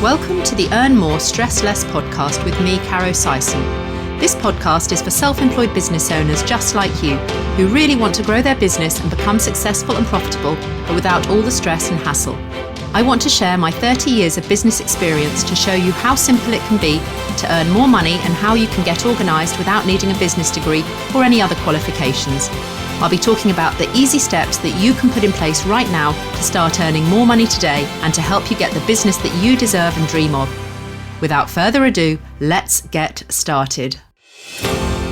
Welcome to the Earn More, Stress Less podcast with me, Caro Sison. This podcast is for self-employed business owners just like you, who really want to grow their business and become successful and profitable, but without all the stress and hassle. I want to share my 30 years of business experience to show you how simple it can be to earn more money and how you can get organised without needing a business degree or any other qualifications. I'll be talking about the easy steps that you can put in place right now to start earning more money today and to help you get the business that you deserve and dream of. Without further ado, let's get started.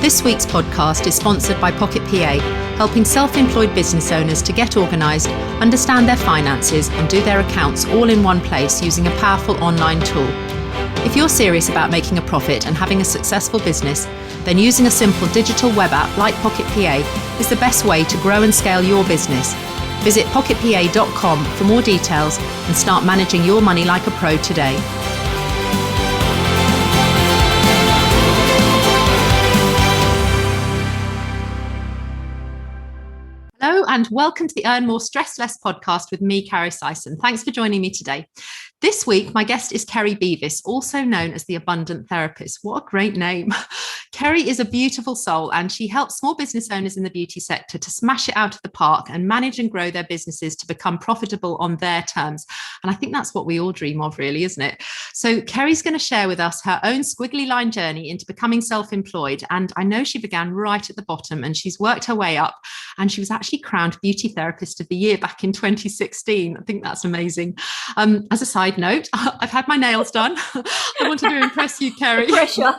This week's podcast is sponsored by Pocket PA, helping self-employed business owners to get organised, understand their finances and do their accounts all in one place using a powerful online tool. If you're serious about making a profit and having a successful business, then using a simple digital web app like Pocket PA is the best way to grow and scale your business. Visit pocketpa.com for more details and start managing your money like a pro today. Hello and welcome to the Earn More, Stress Less podcast with me, Kerry Beavis. Thanks for joining me today. This week, my guest is Kerry Beavis, also known as the Abundant Therapist. What a great name. Kerry is a beautiful soul and she helps small business owners in the beauty sector to smash it out of the park and manage and grow their businesses to become profitable on their terms. And I think that's what we all dream of, really, isn't it? So Kerry's going to share with us her own squiggly line journey into becoming self-employed. And I know she began right at the bottom and she's worked her way up, and she was actually crowned Beauty Therapist of the Year back in 2016. I think that's amazing. As a side note, I've had my nails done. I wanted to impress you, Kerry. Pressure.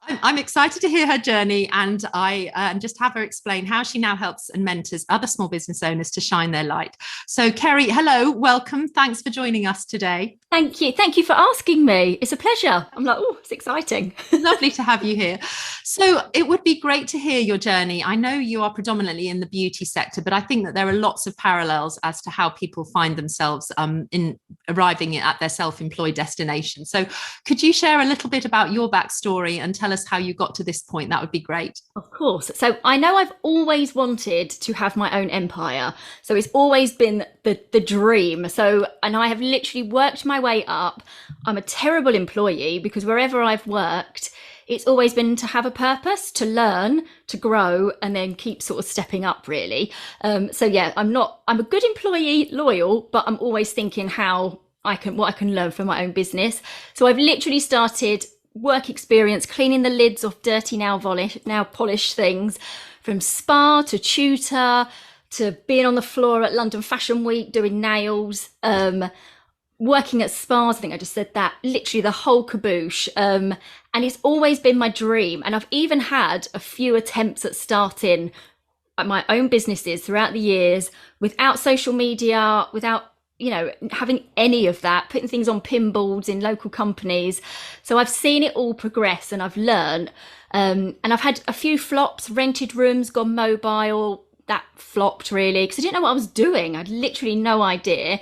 I'm excited to hear her journey, and I just have her explain how she now helps and mentors other small business owners to shine their light. So Kerry, hello, welcome. Thanks for joining us today. Thank you. Thank you for asking me. It's a pleasure. I'm like, oh, it's exciting. Lovely to have you here. So it would be great to hear your journey. I know you are predominantly in the beauty sector, but I think that there are lots of parallels as to how people find themselves in arriving at their self-employed destination. So could you share a little bit about your backstory and tell us how you got to this point? That would be great. Of course. So I know I've always wanted to have my own empire. So it's always been the dream. So, and I have literally worked my way up. I'm a terrible employee because wherever I've worked, it's always been to have a purpose, to learn, to grow, and then keep sort of stepping up, really. So yeah, I'm a good employee, loyal, but I'm always thinking what I can learn from my own business. So I've literally started work experience cleaning the lids off dirty nail polish things, from spa to tutor to being on the floor at London Fashion Week doing nails, working at spas. I think I just said that, literally the whole caboose. And it's always been my dream. And I've even had a few attempts at starting my own businesses throughout the years without social media, without having any of that, putting things on pin boards in local companies. So I've seen it all progress and I've learned. And I've had a few flops, rented rooms, gone mobile. That flopped really because I didn't know what I was doing. I had literally no idea.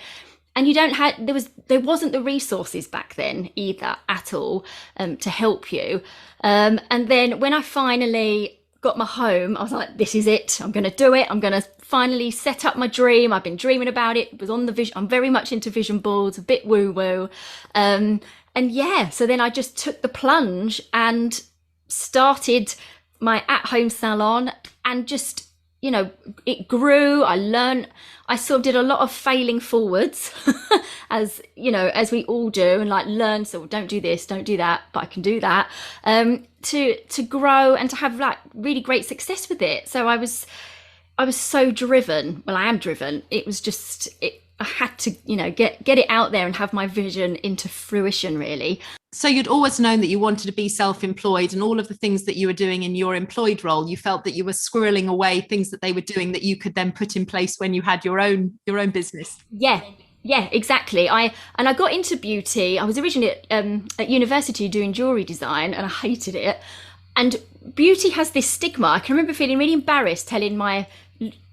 And there wasn't the resources back then either at all to help you. And then when I finally got my home, I was like, this is it. I'm going to do it. I'm going to finally set up my dream. I've been dreaming about it. It was on the vision. I'm very much into vision boards, a bit woo woo. And yeah, so then I just took the plunge and started my at-home salon, and just, it grew. I learned. I sort of did a lot of failing forwards as we all do, and learn, so don't do this, don't do that, but I can do that, to grow and to have really great success with it. So I was so driven. Well, I am driven. It was just, I had to, get it out there and have my vision into fruition, really. So you'd always known that you wanted to be self-employed, and all of the things that you were doing in your employed role, you felt that you were squirreling away things that they were doing that you could then put in place when you had your own business. Yeah, exactly. I got into beauty. I was originally at university doing jewellery design, and I hated it. And beauty has this stigma. I can remember feeling really embarrassed telling my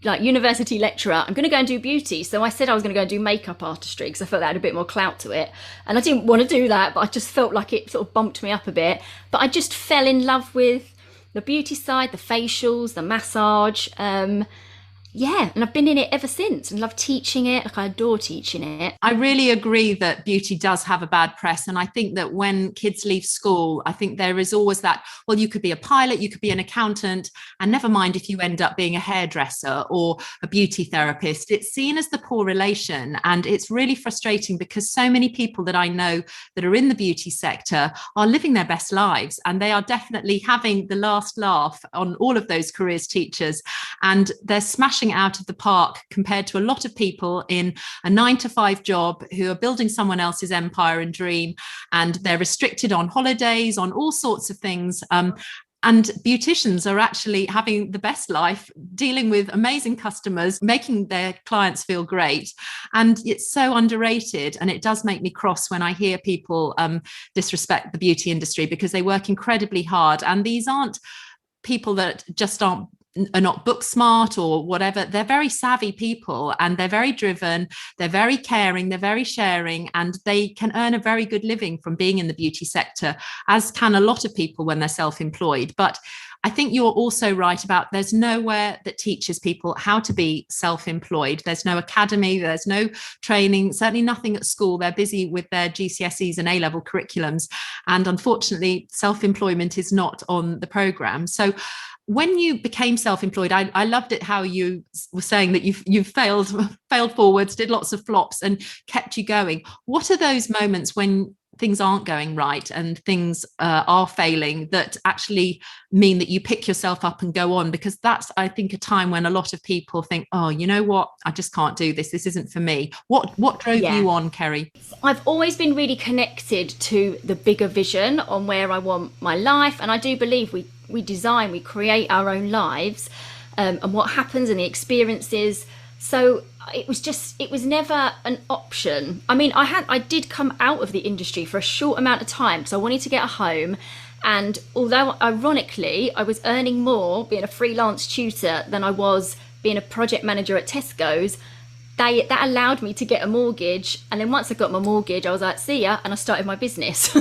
university lecturer, I'm going to go and do beauty. So I said I was going to go and do makeup artistry because I felt that had a bit more clout to it. And I didn't want to do that, but I just felt like it sort of bumped me up a bit. But I just fell in love with the beauty side, the facials, the massage. Yeah, and I've been in it ever since and love teaching it. Like I adore teaching it. I really agree that beauty does have a bad press. And I think that when kids leave school, I think there is always that, well, you could be a pilot, you could be an accountant, and never mind if you end up being a hairdresser or a beauty therapist. It's seen as the poor relation. And it's really frustrating because so many people that I know that are in the beauty sector are living their best lives. And they are definitely having the last laugh on all of those careers teachers. And they're smashing out of the park compared to a lot of people in a 9 to 5 job who are building someone else's empire and dream, and they're restricted on holidays, on all sorts of things. And beauticians are actually having the best life, dealing with amazing customers, making their clients feel great. And it's so underrated. And it does make me cross when I hear people disrespect the beauty industry, because they work incredibly hard. And these aren't people that just are not book smart or whatever. They're very savvy people, and they're very driven, they're very caring, they're very sharing, and they can earn a very good living from being in the beauty sector, as can a lot of people when they're self-employed. But I think you're also right about there's nowhere that teaches people how to be self-employed. There's no academy, there's no training, certainly nothing at school. They're busy with their GCSEs and A-level curriculums. And unfortunately, self-employment is not on the programme. So when you became self-employed, I loved it how you were saying that you've failed forwards, did lots of flops and kept you going. What are those moments when things aren't going right and things are failing that actually mean that you pick yourself up and go on? Because that's, I think, a time when a lot of people think, oh, you know what, I just can't do this. This isn't for me. What drove you on, Kerry? I've always been really connected to the bigger vision on where I want my life. And I do believe we design, we create our own lives, and what happens and the experiences. So it was never an option. I mean, I did come out of the industry for a short amount of time because I wanted to get a home. And although ironically I was earning more being a freelance tutor than I was being a project manager at Tesco's, that allowed me to get a mortgage. And then once I got my mortgage, I was like, see ya, and I started my business.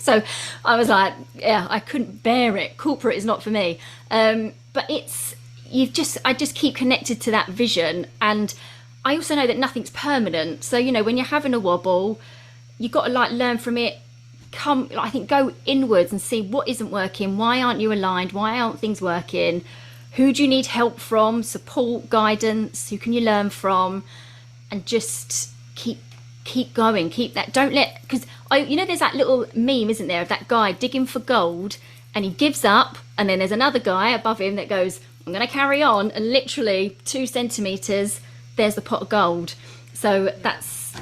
So I was like, yeah, I couldn't bear it. Corporate is not for me. But I just keep connected to that vision. And I also know that nothing's permanent. So, when you're having a wobble, you've got to learn from it. I think go inwards and see what isn't working. Why aren't you aligned? Why aren't things working? Who do you need help from? Support, guidance? Who can you learn from? And just keep going. Keep that. Don't let, because there's that little meme, isn't there, of that guy digging for gold and he gives up, and then there's another guy above him that goes, I'm going to carry on, and literally 2 centimeters, there's the pot of gold. So that's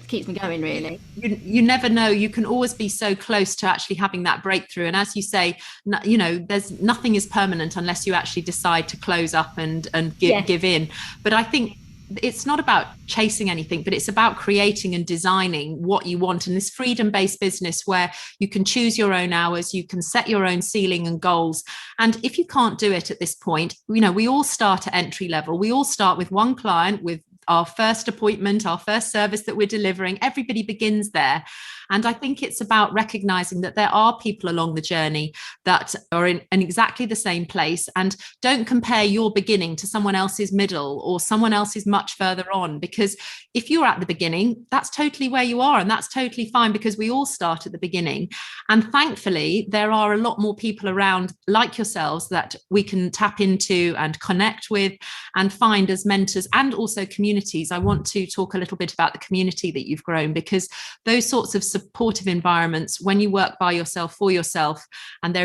keeps me going, really. You never know. You can always be so close to actually having that breakthrough. And as you say, there's nothing is permanent unless you actually decide to close up and give in. But I think it's not about chasing anything, but it's about creating and designing what you want. And this freedom-based business where you can choose your own hours, you can set your own ceiling and goals. And if you can't do it at this point, we all start at entry level. We all start with one client, with our first appointment, our first service that we're delivering. Everybody begins there. And I think it's about recognizing that there are people along the journey that are in exactly the same place, and don't compare your beginning to someone else's middle or someone else's much further on, because if you're at the beginning, that's totally where you are, and that's totally fine, because we all start at the beginning. And thankfully, there are a lot more people around like yourselves that we can tap into and connect with and find as mentors, and also communities. I want to talk a little bit about the community that you've grown, because those sorts of supportive environments, when you work by yourself for yourself and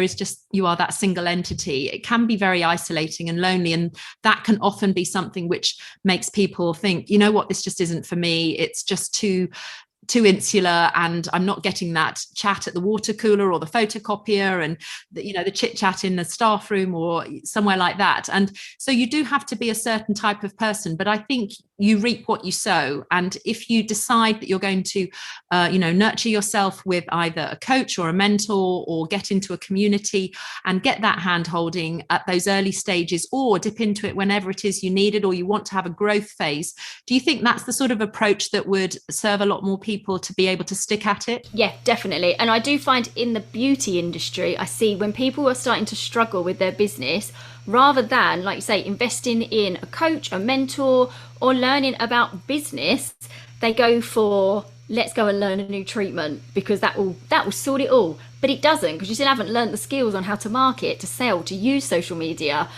you are that single entity, it can be very isolating and lonely. And that can often be something which makes people think, you know what, this just isn't for me. It's just too insular, and I'm not getting that chat at the water cooler or the photocopier and the chit chat in the staff room or somewhere like that. And so you do have to be a certain type of person, but I think you reap what you sow. And if you decide that you're going to nurture yourself with either a coach or a mentor, or get into a community and get that hand holding at those early stages, or dip into it whenever it is you need it, or you want to have a growth phase, do you think that's the sort of approach that would serve a lot more people people to be able to stick at it? Yeah, definitely. And I do find in the beauty industry, I see when people are starting to struggle with their business, rather than, like you say, investing in a coach, a mentor, or learning about business, they go for, let's go and learn a new treatment because that will sort it all. But it doesn't, because you still haven't learned the skills on how to market, to sell, to use social media,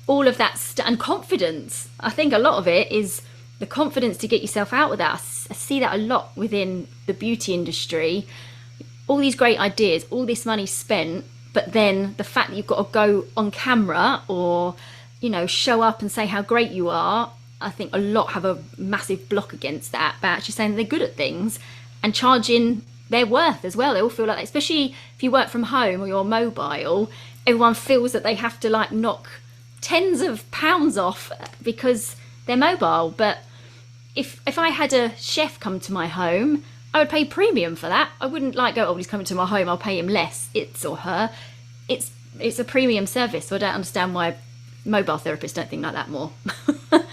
all of that and confidence. I think a lot of it is the confidence to get yourself out with that. I see that a lot within the beauty industry. All these great ideas, all this money spent, but then the fact that you've got to go on camera or, show up and say how great you are. I think a lot have a massive block against that, but actually saying they're good at things and charging their worth as well. They all feel like, especially if you work from home or you're mobile, everyone feels that they have to knock tens of pounds off because they're mobile. But if I had a chef come to my home, I would pay premium for that. I wouldn't go, oh, he's coming to my home, I'll pay him less. It's or her. It's a premium service, so I don't understand why mobile therapists don't think like that more.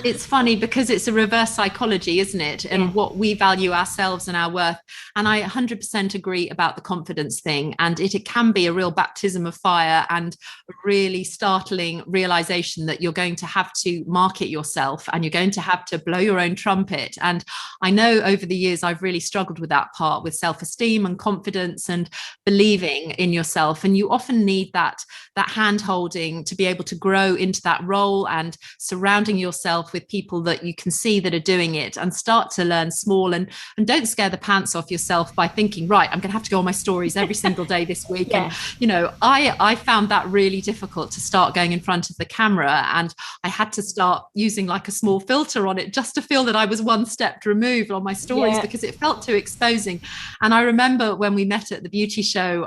It's funny because it's a reverse psychology, isn't it? And what we value ourselves and our worth. And I 100% agree about the confidence thing. And it can be a real baptism of fire and a really startling realization that you're going to have to market yourself and you're going to have to blow your own trumpet. And I know over the years, I've really struggled with that part, with self-esteem and confidence and believing in yourself. And you often need that hand holding to be able to grow into that role, and surrounding yourself with people that you can see that are doing it, and start to learn small, and don't scare the pants off yourself by thinking, right, I'm going to have to go on my stories every single day this week. Yeah. And I found that really difficult to start going in front of the camera, and I had to start using a small filter on it just to feel that I was one step removed on my stories, because it felt too exposing. And I remember when we met at the beauty show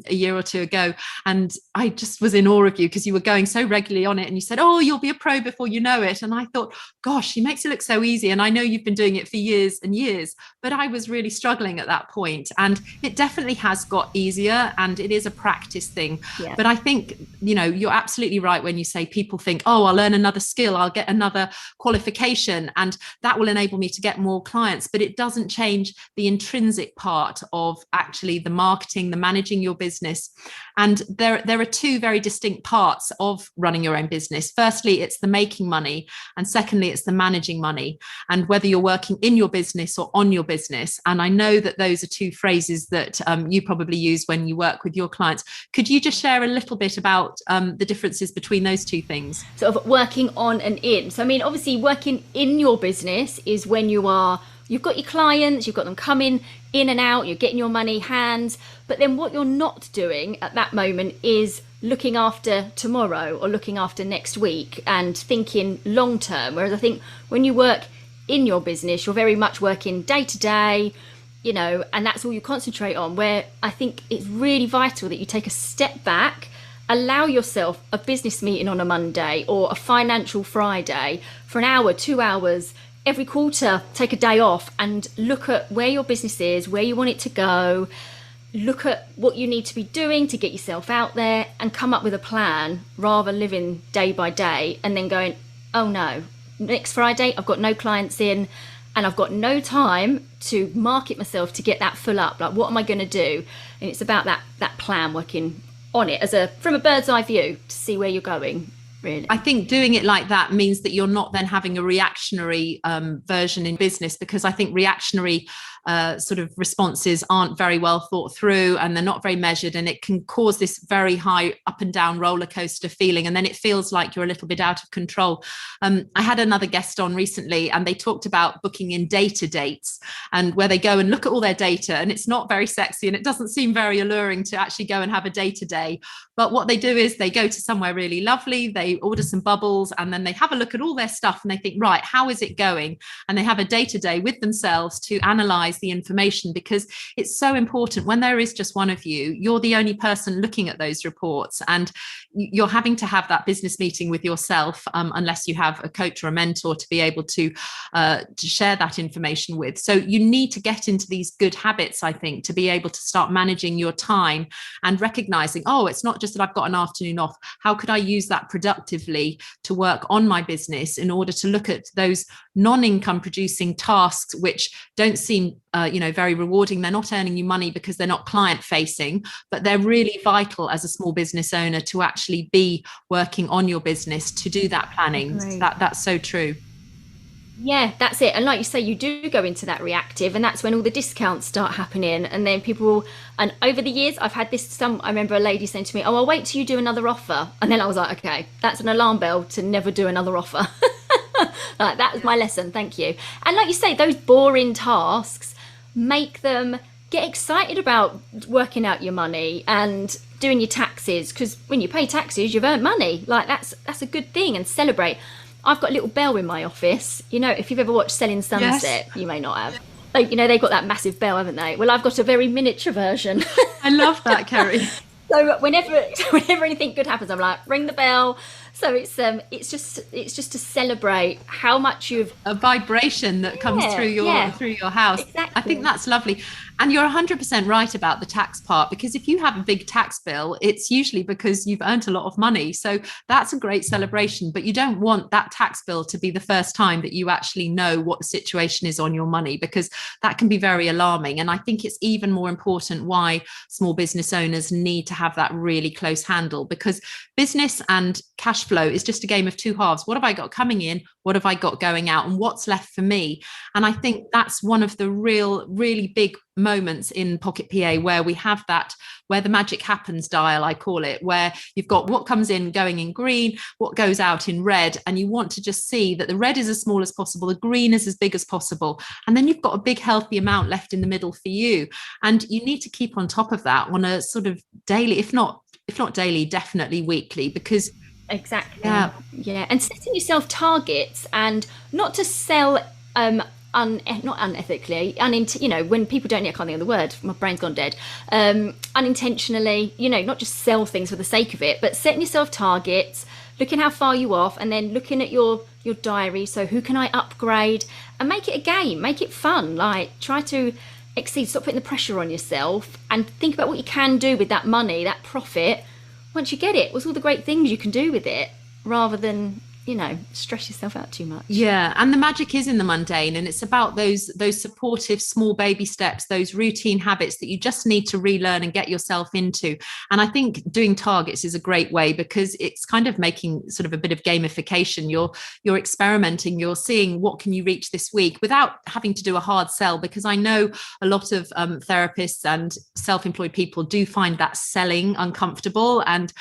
a year or two ago, and I just was in awe of you because you were going so regularly on it, and you said, oh, you'll be a pro before you know it. And I thought, gosh, she makes it look so easy. And I know you've been doing it for years and years, but I was really struggling at that point. And it definitely has got easier, and it is a practice thing. Yeah. But I think, you're absolutely right when you say people think, oh, I'll learn another skill, I'll get another qualification, and that will enable me to get more clients. But it doesn't change the intrinsic part of actually the marketing, the managing your business. And there are two very distinct parts of running your own business. Firstly, it's the making money. And secondly, it's the managing money, and whether you're working in your business or on your business. And I know that those are two phrases that you probably use when you work with your clients. Could you just share a little bit about the differences between those two things? Sort of working on and in. So, I mean, obviously working in your business is when you've got your clients, you've got them coming in and out, you're getting your money hands. But then what you're not doing at that moment is looking after tomorrow or looking after next week and thinking long term. Whereas I think when you work in your business, you're very much working day to day, and that's all you concentrate on. Where I think it's really vital that you take a step back, allow yourself a business meeting on a Monday or a financial Friday for an hour, 2 hours, every quarter. Take a day off and look at where your business is, where you want it to go, look at what you need to be doing to get yourself out there, and come up with a plan, rather than living day by day and then going, oh no, next Friday I've got no clients in and I've got no time to market myself to get that full up. What am I going to do? And it's about that plan, working on it from a bird's eye view to see where you're going. Really. I think doing it like that means that you're not then having a reactionary version in business, because I think reactionary sort of responses aren't very well thought through, and they're not very measured, and it can cause this very high up and down roller coaster feeling, and then it feels like you're a little bit out of control. I had another guest on recently, and they talked about booking in data dates, and where they go and look at all their data, and it's not very sexy and it doesn't seem very alluring to actually go and have a data day. But what they do is they go to somewhere really lovely, they order some bubbles, and then they have a look at all their stuff and they think, right, how is it going? And they have a data day with themselves to analyze the information, because it's so important. When there is just one of you, you're the only person looking at those reports, and you're having to have that business meeting with yourself, unless you have a coach or a mentor to be able to share that information with. So you need to get into these good habits, I think, to be able to start managing your time and recognizing, oh, it's not just that I've got an afternoon off. How could I use that productively to work on my business in order to look at those non-income producing tasks which don't seem very rewarding. They're not earning you money because they're not client facing, but they're really vital as a small business owner to actually be working on your business, to do that planning. That's so true. Yeah, that's it. And like you say, you do go into that reactive, and that's when all the discounts start happening. And then people, and over the years, I've had this, I remember a lady saying to me, oh, I'll wait till you do another offer. And then I was like, okay, that's an alarm bell to never do another offer. Like, that was my lesson. Thank you. And like you say, those boring tasks, make them get excited about working out your money and doing your taxes. Because when you pay taxes, you've earned money. Like, that's a good thing, and celebrate. I've got a little bell in my office. If you've ever watched Selling Sunset, yes. You may not have. Like, they've got that massive bell, haven't they? Well, I've got a very miniature version. I love that, Kerry. So whenever anything good happens, I'm like, ring the bell. So it's just to celebrate how much you've a vibration that comes through your house. Exactly. I think that's lovely. And you're 100% right about the tax part, because if you have a big tax bill, it's usually because you've earned a lot of money. So that's a great celebration, but you don't want that tax bill to be the first time that you actually know what the situation is on your money, because that can be very alarming. And I think it's even more important why small business owners need to have that really close handle, because business and cash flow is just a game of two halves. What have I got coming in? What have I got going out? And what's left for me? And I think that's one of the really big moments in Pocket PA where we have that, where the magic happens dial, I call it, where you've got what comes in going in green, what goes out in red, and you want to just see that the red is as small as possible, the green is as big as possible, and then you've got a big healthy amount left in the middle for you. And you need to keep on top of that on a sort of daily, if not daily, definitely weekly, because exactly. Yeah. And setting yourself targets, and not to sell not unethically, when people don't, I can't think of the word, my brain's gone dead, unintentionally, not just sell things for the sake of it, but setting yourself targets, looking how far you off, and then looking at your diary. So who can I upgrade, and make it a game, make it fun, like try to exceed, stop putting the pressure on yourself, and think about what you can do with that money, that profit, once you get it. What's all the great things you can do with it, rather than stress yourself out too much. Yeah, and the magic is in the mundane, and it's about those supportive small baby steps, those routine habits that you just need to relearn and get yourself into. And I think doing targets is a great way, because it's kind of making sort of a bit of gamification. You're experimenting, you're seeing what can you reach this week without having to do a hard sell, because I know a lot of therapists and self-employed people do find that selling uncomfortable. And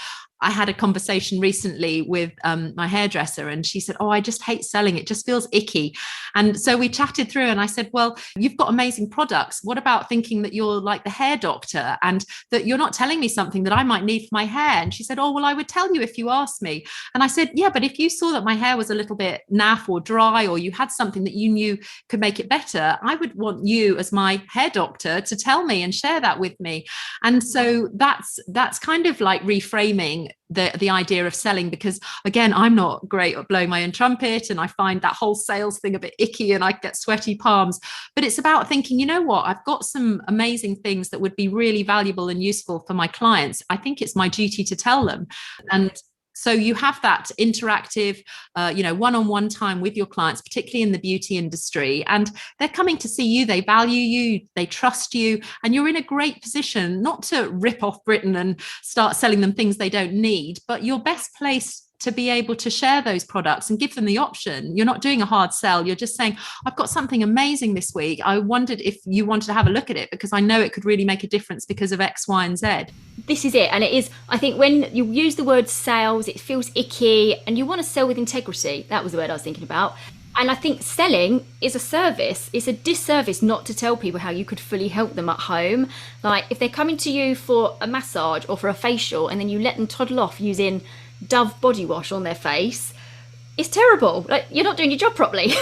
I had a conversation recently with my hairdresser, and she said, oh, I just hate selling. It just feels icky. And so we chatted through, and I said, well, you've got amazing products. What about thinking that you're like the hair doctor, and that you're not telling me something that I might need for my hair? And she said, oh, well, I would tell you if you asked me. And I said, yeah, but if you saw that my hair was a little bit naff or dry, or you had something that you knew could make it better, I would want you as my hair doctor to tell me and share that with me. And so that's kind of like reframing the idea of selling, because again, I'm not great at blowing my own trumpet, and I find that whole sales thing a bit icky, and I get sweaty palms. But it's about thinking, you know what, I've got some amazing things that would be really valuable and useful for my clients. I think it's my duty to tell them. And so you have that interactive, one-on-one time with your clients, particularly in the beauty industry, and they're coming to see you. They value you, they trust you, and you're in a great position not to rip off Britain and start selling them things they don't need, but you're best placed to be able to share those products and give them the option. You're not doing a hard sell. You're just saying, I've got something amazing this week. I wondered if you wanted to have a look at it, because I know it could really make a difference because of X, Y, and Z. This is it. And it is, I think when you use the word sales, it feels icky, and you want to sell with integrity. That was the word I was thinking about. And I think selling is a service. It's a disservice not to tell people how you could fully help them at home. Like if they're coming to you for a massage or for a facial, and then you let them toddle off using Dove body wash on their face, it's terrible. Like, you're not doing your job properly.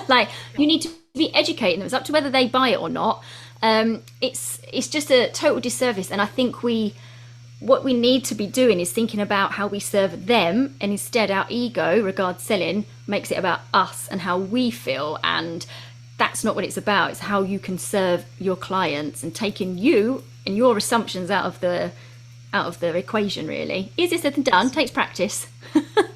Like, you need to be educating them. It's up to whether they buy it or not. It's just a total disservice. And I think what we need to be doing is thinking about how we serve them, and instead our ego regards selling makes it about us and how we feel. And that's not what it's about. It's how you can serve your clients, and taking you and your assumptions out of the equation, really. Easier said than done, takes practice.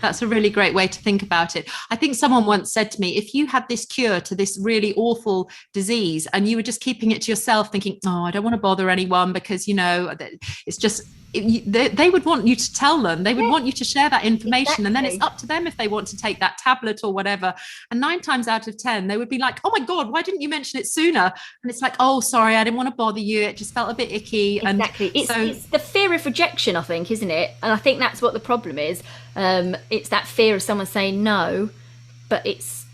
That's a really great way to think about it. I think someone once said to me, if you had this cure to this really awful disease and you were just keeping it to yourself, thinking, oh, I don't want to bother anyone because, it's just, they would want you to tell them. They would want you to share that information. Exactly. And then it's up to them if they want to take that tablet or whatever. And 9 times out of 10, they would be like, oh my God, why didn't you mention it sooner? And it's like, oh, sorry, I didn't want to bother you. It just felt a bit icky. Exactly. And it's the fear of rejection, I think, isn't it? And I think that's what the problem is. It's that fear of someone saying no, but it's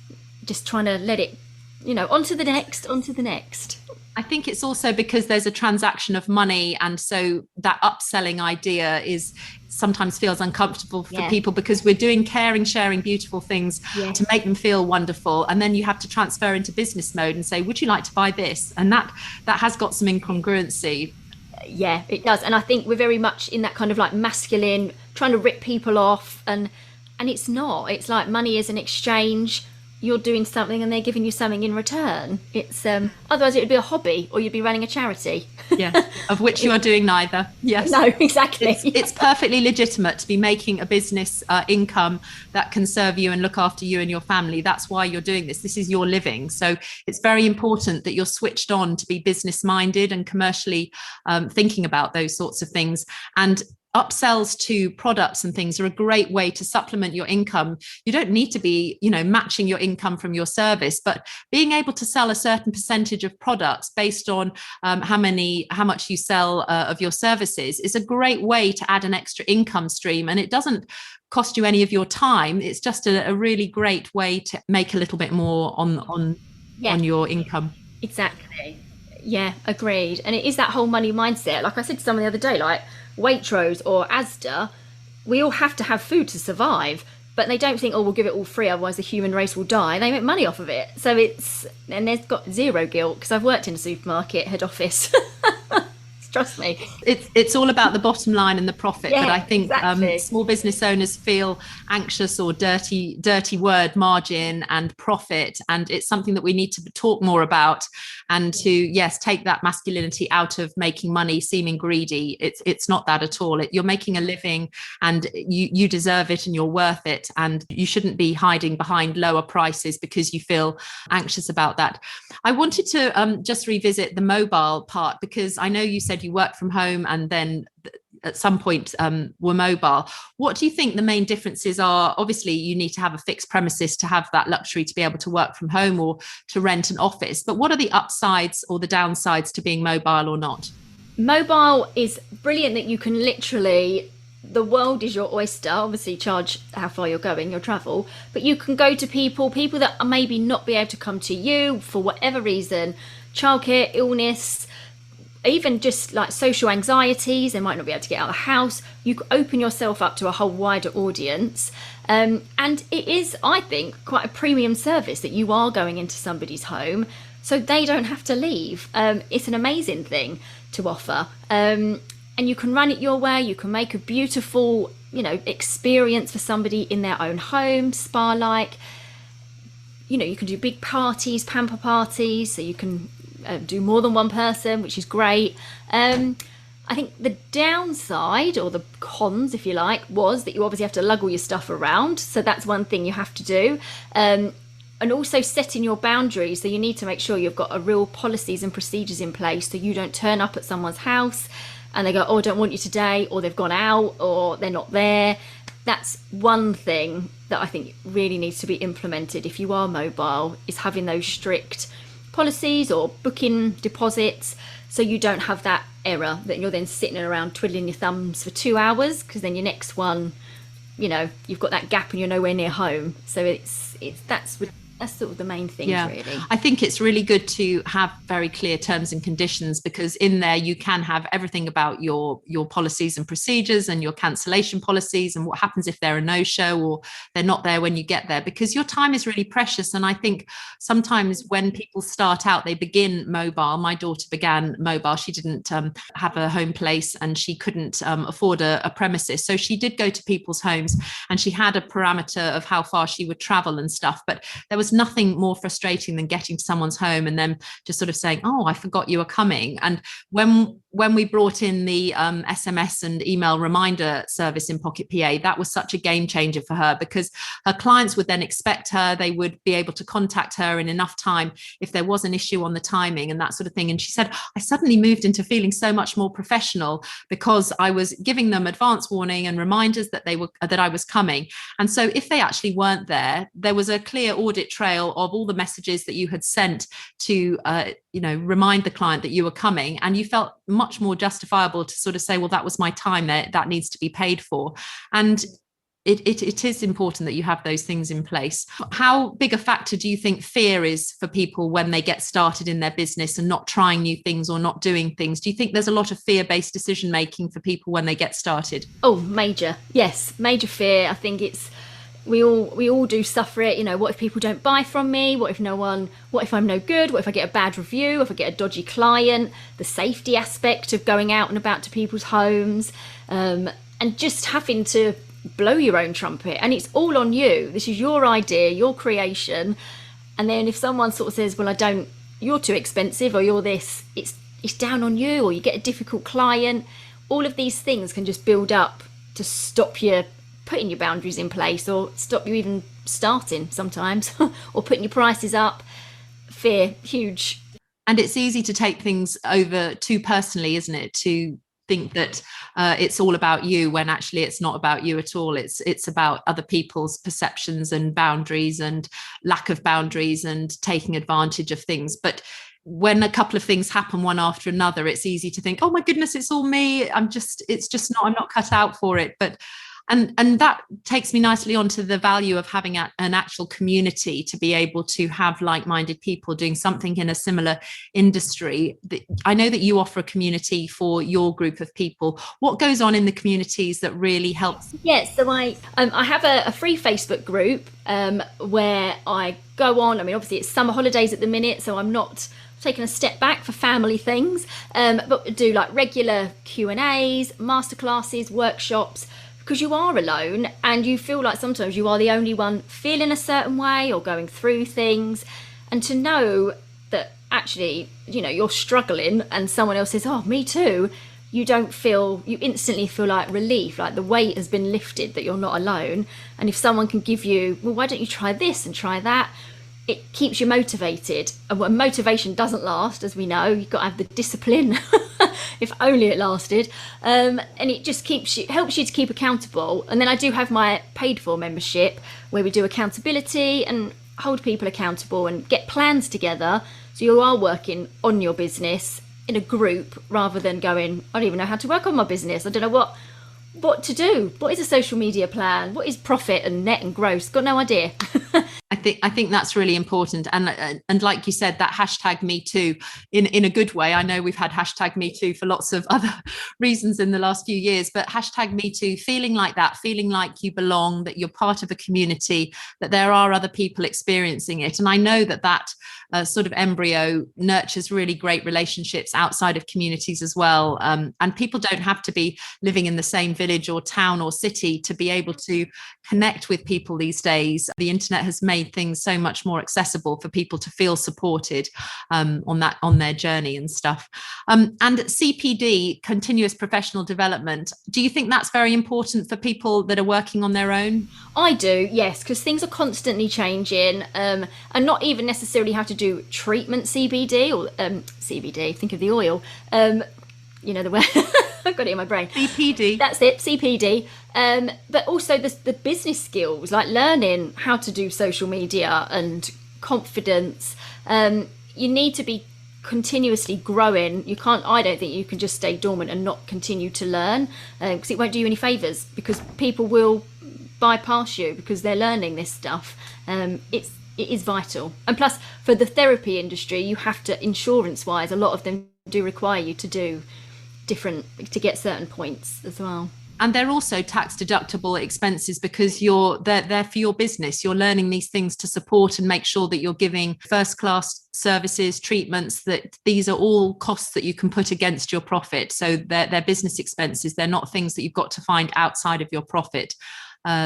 just trying to let it, onto the next. I think it's also because there's a transaction of money. And so that upselling idea sometimes feels uncomfortable for people because we're doing caring, sharing, beautiful things to make them feel wonderful. And then you have to transfer into business mode and say, would you like to buy this? And that has got some incongruency. Yeah, it does. And I think we're very much in that kind of like masculine, trying to rip people off. And it's not. It's like money is an exchange. You're doing something and they're giving you something in return. It's otherwise it would be a hobby or you'd be running a charity. Yeah, of which you are doing neither. Yes. No, exactly. It's perfectly legitimate to be making a business income that can serve you and look after you and your family. That's why you're doing this. This is your living. So it's very important that you're switched on to be business minded and commercially thinking about those sorts of things. And upsells to products and things are a great way to supplement your income. You don't need to be, matching your income from your service, but being able to sell a certain percentage of products based on how much you sell of your services is a great way to add an extra income stream. And it doesn't cost you any of your time. It's just a really great way to make a little bit more on your income. Exactly. Yeah, agreed. And it is that whole money mindset. Like I said to someone the other day, like Waitrose or Asda, we all have to have food to survive, but they don't think, oh, we'll give it all free, otherwise the human race will die. They make money off of it. So and they've got zero guilt because I've worked in a supermarket head office. Trust me. It's all about the bottom line and the profit. Yeah, but I think exactly. Small business owners feel anxious or dirty word margin and profit. And it's something that we need to talk more about and to, take that masculinity out of making money seeming greedy. It's not that at all. You're making a living and you deserve it and you're worth it. And you shouldn't be hiding behind lower prices because you feel anxious about that. I wanted to just revisit the mobile part because I know you said you work from home and then at some point were mobile. What do you think the main differences are? Obviously, you need to have a fixed premises to have that luxury to be able to work from home or to rent an office. But what are the upsides or the downsides to being mobile or not? Mobile is brilliant that you can literally, the world is your oyster. Obviously, charge how far you're going, your travel, but you can go to people that are maybe not be able to come to you for whatever reason, childcare, illness, even just like social anxieties. They might not be able to get out of the house. You open yourself up to a whole wider audience. And it is, I think, quite a premium service that you are going into somebody's home so they don't have to leave. It's an amazing thing to offer. And you can run it your way. You can make a beautiful, experience for somebody in their own home, spa-like. You can do big parties, pamper parties, so you can do more than one person, which is great. I think the downside, or the cons if you like, was that you obviously have to lug all your stuff around, so that's one thing you have to do. And also setting your boundaries, so you need to make sure you've got a real policies and procedures in place so you don't turn up at someone's house and they go, oh, I don't want you today, or they've gone out, or they're not there. That's one thing that I think really needs to be implemented if you are mobile, is having those strict policies or booking deposits so you don't have that error that you're then sitting around twiddling your thumbs for 2 hours, because then your next one, you've got that gap and you're nowhere near home. So that's sort of the main thing, really. I think it's really good to have very clear terms and conditions, because in there you can have everything about your policies and procedures and your cancellation policies and what happens if they're a no-show or they're not there when you get there, because your time is really precious. And I think sometimes when people start out, they begin mobile. My daughter began mobile. She didn't have a home place and she couldn't afford a premises. So she did go to people's homes and she had a parameter of how far she would travel and stuff. But there was there's nothing more frustrating than getting to someone's home and then just sort of saying, oh, I forgot you were coming. And when we brought in the SMS and email reminder service in Pocket PA, that was such a game changer for her, because her clients would then expect her, they would be able to contact her in enough time if there was an issue on the timing and that sort of thing. And she said, I suddenly moved into feeling so much more professional because I was giving them advance warning and reminders that I was coming. And so if they actually weren't there, there was a clear audit trail of all the messages that you had sent to remind the client that you were coming, and you felt much more justifiable to sort of say, well, that was my time there, that needs to be paid for. And it is important that you have those things in place. How big a factor do you think fear is for people when they get started in their business and not trying new things or not doing things? Do you think there's a lot of fear-based decision making for people when they get started? Oh, major. Yes, major fear. I think we all do suffer it. What if people don't buy from me? What if I'm no good? What if I get a bad review? If I get a dodgy client? The safety aspect of going out and about to people's homes, and just having to blow your own trumpet, and it's all on you. This is your idea, your creation. And then if someone sort of says, well, you're too expensive, or you're this, it's down on you, or you get a difficult client. All of these things can just build up to stop you putting your boundaries in place, or stop you even starting sometimes, or putting your prices up. Fear, huge. And it's easy to take things over too personally, isn't it? To think that it's all about you, when actually it's not about you at all. It's about other people's perceptions and boundaries and lack of boundaries and taking advantage of things. But when a couple of things happen one after another, it's easy to think, oh my goodness, it's all me. I'm not cut out for it. But and that takes me nicely on to the value of having an actual community, to be able to have like-minded people doing something in a similar industry. I know that you offer a community for your group of people. What goes on in the communities that really helps? Yes, so I have a free Facebook group where I go on. I mean, obviously it's summer holidays at the minute, so I'm not taking a step back for family things, but do like regular Q&As, masterclasses, workshops, because you are alone and you feel like sometimes you are the only one feeling a certain way or going through things. And to know that actually, you're struggling and someone else says, oh, me too, you instantly feel like relief, like the weight has been lifted, that you're not alone. And if someone can give you, well, why don't you try this and try that? It keeps you motivated. And when motivation doesn't last, as we know, you've got to have the discipline. If only it lasted. And it just helps you to keep accountable. And then I do have my paid for membership, where we do accountability and hold people accountable and get plans together. So you are working on your business in a group, rather than going, I don't even know how to work on my business. I don't know what to do. What is a social media plan? What is profit and net and gross? Got no idea. I think that's really important. And like you said, that hashtag me too, in a good way. I know we've had hashtag me too for lots of other reasons in the last few years, but hashtag me too, feeling like that, feeling like you belong, that you're part of a community, that there are other people experiencing it. And I know that sort of embryo nurtures really great relationships outside of communities as well. And people don't have to be living in the same village or town or city to be able to connect with people these days. The internet has made things so much more accessible for people to feel supported on their journey and stuff. And CPD, continuous professional development, do you think that's very important for people that are working on their own? I do, yes, because things are constantly changing, and not even necessarily have to do treatment CBD or CBD, think of the oil, the way I've got it in my brain. CPD. That's it, CPD. But also the business skills, like learning how to do social media and confidence. You need to be continuously growing. I don't think you can just stay dormant and not continue to learn, because it won't do you any favours, because people will bypass you because they're learning this stuff. It is vital. And plus, for the therapy industry, you have to, insurance wise, a lot of them do require you to do to get certain points as well. And they're also tax deductible expenses, because they're for your business. You're learning these things to support and make sure that you're giving first class services, treatments, that these are all costs that you can put against your profit. So they're business expenses. They're not things that you've got to find outside of your profit.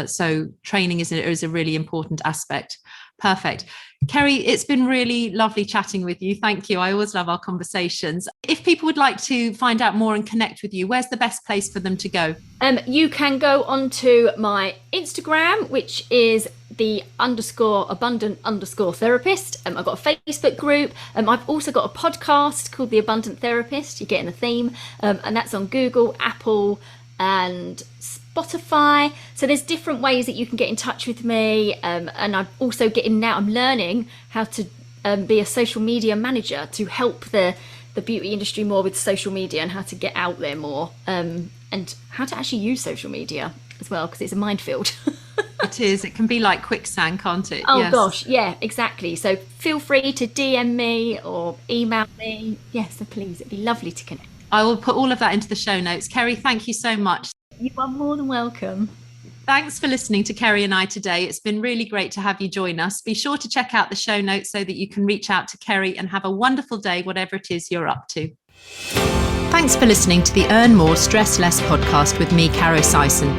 So training is a really important aspect. Perfect. Kerry, it's been really lovely chatting with you. Thank you. I always love our conversations. If people would like to find out more and connect with you, where's the best place for them to go? You can go onto my Instagram, which is the _abundant_therapist. I've got a Facebook group. I've also got a podcast called The Abundant Therapist. You're getting a theme. And that's on Google, Apple, and Spotify. So there's different ways that you can get in touch with me. And I'm also I'm learning how to be a social media manager to help the beauty industry more with social media and how to get out there more. And how to actually use social media as well, because it's a minefield. It is. It can be like quicksand, can't it? Oh, yes. Gosh, yeah, exactly. So feel free to DM me or email me. Yes, so please, it'd be lovely to connect. I will put all of that into the show notes. Kerry, thank you so much. You are more than welcome. Thanks for listening to Kerry and I today. It's been really great to have you join us. Be sure to check out the show notes so that you can reach out to Kerry, and have a wonderful day, whatever it is you're up to. Thanks for listening to the Earn More, Stress Less podcast with me, Caro Sison.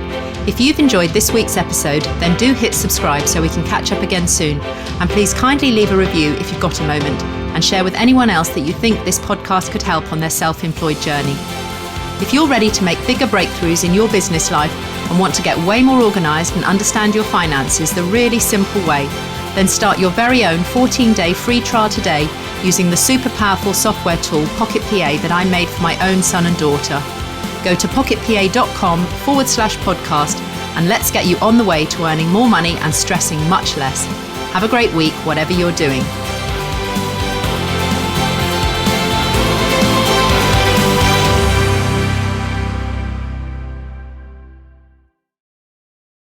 If you've enjoyed this week's episode, then do hit subscribe so we can catch up again soon. And please kindly leave a review if you've got a moment, and share with anyone else that you think this podcast could help on their self-employed journey. If you're ready to make bigger breakthroughs in your business life and want to get way more organised and understand your finances the really simple way, then start your very own 14-day free trial today using the super powerful software tool Pocket PA that I made for my own son and daughter. Go to pocketpa.com/podcast and let's get you on the way to earning more money and stressing much less. Have a great week, whatever you're doing.